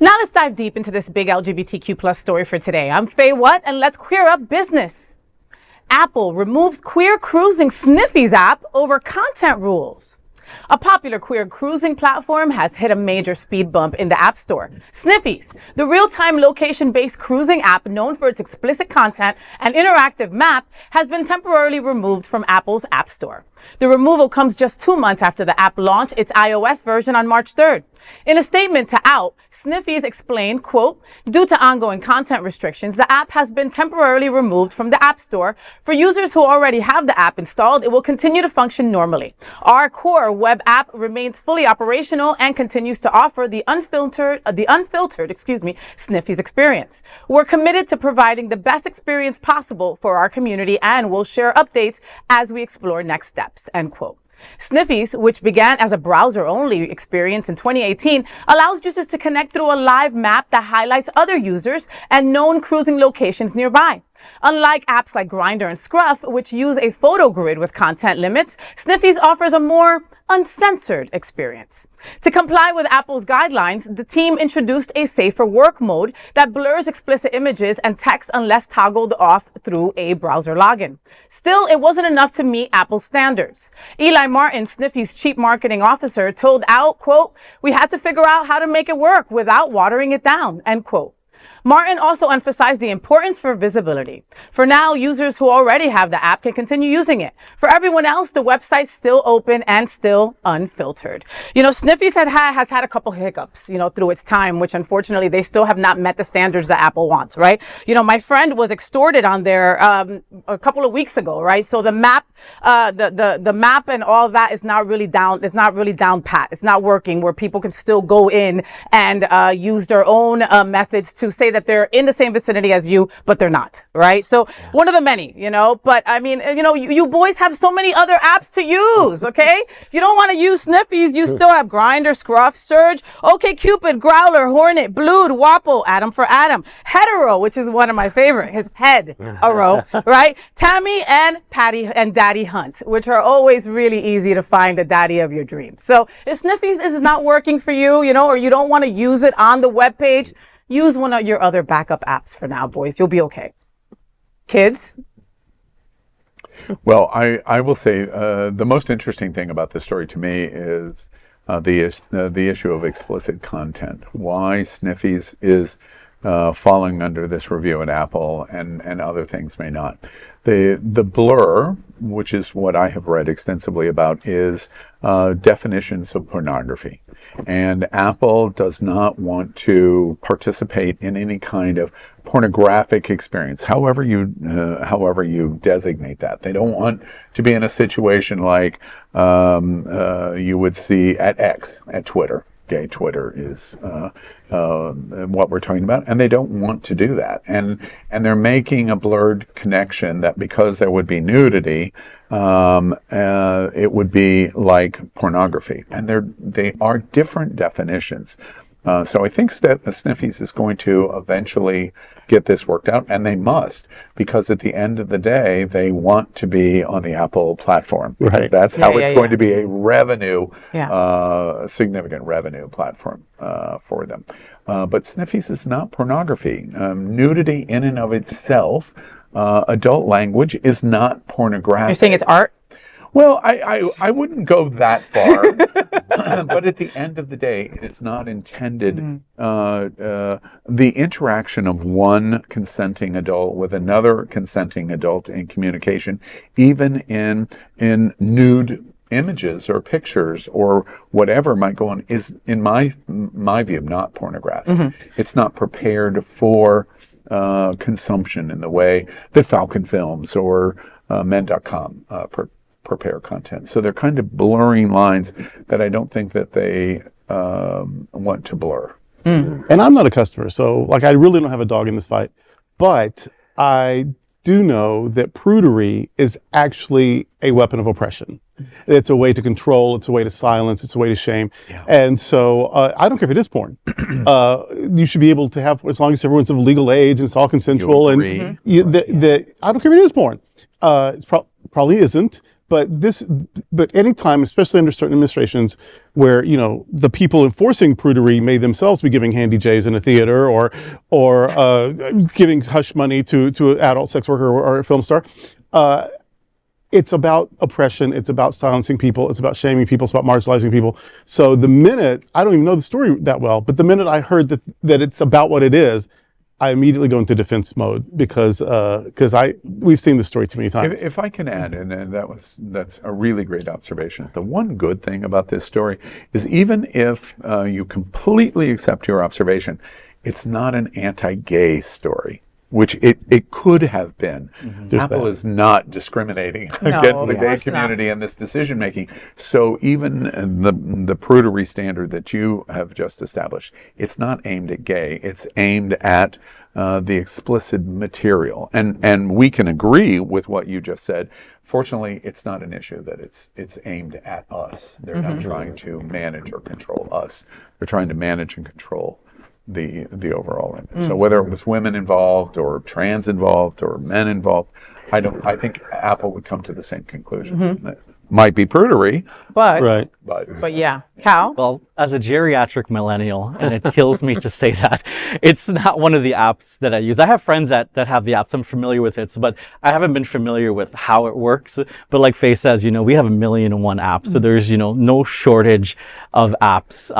Now let's dive deep into this big LGBTQ plus story for today. I'm Faye Watt, and let's queer up business. Apple removes queer cruising Sniffies app over content rules. A popular queer cruising platform has hit a major speed bump in the App Store. Sniffies, the real-time location-based cruising app known for its explicit content and interactive map, has been temporarily removed from Apple's App Store. The removal comes just 2 months after the app launched its iOS version on March 3rd. In a statement to Out, Sniffies explained, quote, "Due to ongoing content restrictions, the app has been temporarily removed from the App Store. For users who already have the app installed, it will continue to function normally. Our core web app remains fully operational and continues to offer the unfiltered, Sniffies experience. We're committed to providing the best experience possible for our community and will share updates as we explore next steps," end quote. Sniffies, which began as a browser-only experience in 2018, allows users to connect through a live map that highlights other users and known cruising locations nearby. Unlike apps like Grindr and Scruff, which use a photo grid with content limits, Sniffies offers a more uncensored experience. To comply with Apple's guidelines, the team introduced a safer work mode that blurs explicit images and text unless toggled off through a browser login. Still, it wasn't enough to meet Apple's standards. Eli Martin, Sniffies' chief marketing officer, told Out, quote, "We had to figure out how to make it work without watering it down," end quote. Martin also emphasized the importance for visibility. For now, users who already have the app can continue using it. For everyone else, the website's still open and still unfiltered. You know, Sniffies has had a couple hiccups, through its time, which unfortunately they still have not met the standards that Apple wants, right? My friend was extorted on there a couple of weeks ago, right? So the map, the map and all that is not really down. It's not really down pat. It's not working where people can still go in and use their own methods to say that they're in the same vicinity as you, but they're not, right? So one of the many, but I mean, you boys have so many other apps to use, okay? If you don't want to use Sniffies, you still have Grindr, Scruff, Surge, OkCupid, Growler, Hornet, Blued, Wapple, Adam for Adam, Hetero, which is one of my favorite, his Head-aro, right? Tammy and Patty and Daddy Hunt, which are always really easy to find the daddy of your dreams. So if Sniffies is not working for you, or you don't want to use it on the webpage, use one of your other backup apps for now, boys. You'll be okay. Kids? Well, I will say the most interesting thing about this story to me is the issue of explicit content. Why Sniffies is falling under this review at Apple and other things may not. The blur, which is what I have read extensively about, is definitions of pornography. And Apple does not want to participate in any kind of pornographic experience, however you designate that. They don't want to be in a situation like you would see at X, at Twitter. Gay Twitter is what we're talking about, and they don't want to do that. And they're making a blurred connection that because there would be nudity, it would be like pornography. And they are different definitions. So I think Sniffies is going to eventually get this worked out, and they must, because at the end of the day, they want to be on the Apple platform. Because right. That's how it's going to be a revenue, significant revenue platform for them. But Sniffies is not pornography. Nudity in and of itself, adult language, is not pornographic. You're saying it's art? Well, I wouldn't go that far, but at the end of the day, it's not intended. The interaction of one consenting adult with another consenting adult in communication, even in nude images or pictures or whatever might go on, is, in my view, not pornographic. It's not prepared for consumption in the way that Falcon Films or Men.com prepare content. So they're kind of blurring lines that I don't think that they want to blur. And I'm not a customer, so I really don't have a dog in this fight. But I do know that prudery is actually a weapon of oppression. It's a way to control, it's a way to silence, it's a way to shame. Yeah. And so I don't care if it is porn. You should be able to have, as long as everyone's of legal age and it's all consensual. And I don't care if it is porn. It probably isn't. But anytime, especially under certain administrations, where the people enforcing prudery may themselves be giving handy J's in a theater or giving hush money to an adult sex worker or a film star. It's about oppression. It's about silencing people. It's about shaming people. It's about marginalizing people. So the minute, I don't even know the story that well, but the minute I heard that it's about what it is, I immediately go into defense mode because we've seen this story too many times. If I can add, and that's a really great observation. The one good thing about this story is even if you completely accept your observation, it's not an anti-gay story, which it could have been. Apple is not discriminating against the gay community in this decision making. So even the prudery standard that you have just established, it's not aimed at gay. It's aimed at the explicit material. And we can agree with what you just said. Fortunately, it's not an issue that it's aimed at us. They're not trying to manage or control us. They're trying to manage and control the overall image. So whether it was women involved or trans involved or men involved, I think Apple would come to the same conclusion. That might be prudery, but yeah. Cal? Well, as a geriatric millennial, and it kills me to say that, it's not one of the apps that I use. I have friends that have the apps. I'm familiar with it, but I haven't been familiar with how it works. But like Faye says, we have 1,000,001 apps, so there's, no shortage of apps.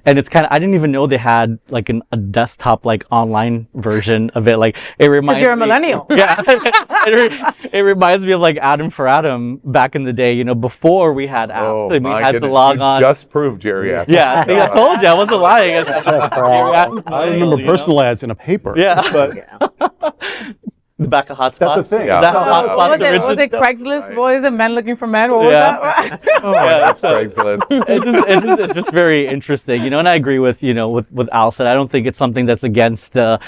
And it's I didn't even know they had like a desktop, like online version of it. Like it reminds me. Because you're a millennial. Yeah. It reminds me of like Adam for Adam back in the day, before we had apps and we had to log on. Just proved geriatric. Yeah, see, I told you, I wasn't lying. I remember personal ads in a paper. Yeah. But the back of Hotspots. That's the thing. Is that how Hotspots Was originated? it Craigslist? Boys and men looking for men? What was that? That's Craigslist. It's just very interesting, and I agree with, with Al said. I don't think it's something that's against, the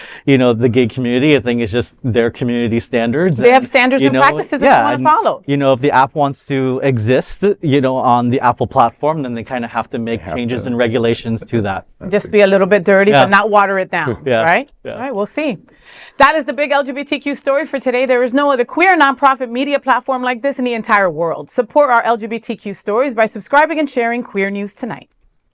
gay community. I think it's just their community standards. They have standards and practices that you want to follow. If the app wants to exist, on the Apple platform, then they kind of have to make changes and regulations to that. Just be a little bit dirty, but not water it down, right? Yeah. All right, we'll see. That is the big LGBTQ story for today. There is no other queer nonprofit media platform like this in the entire world. Support our LGBTQ stories by subscribing and sharing Queer News Tonight.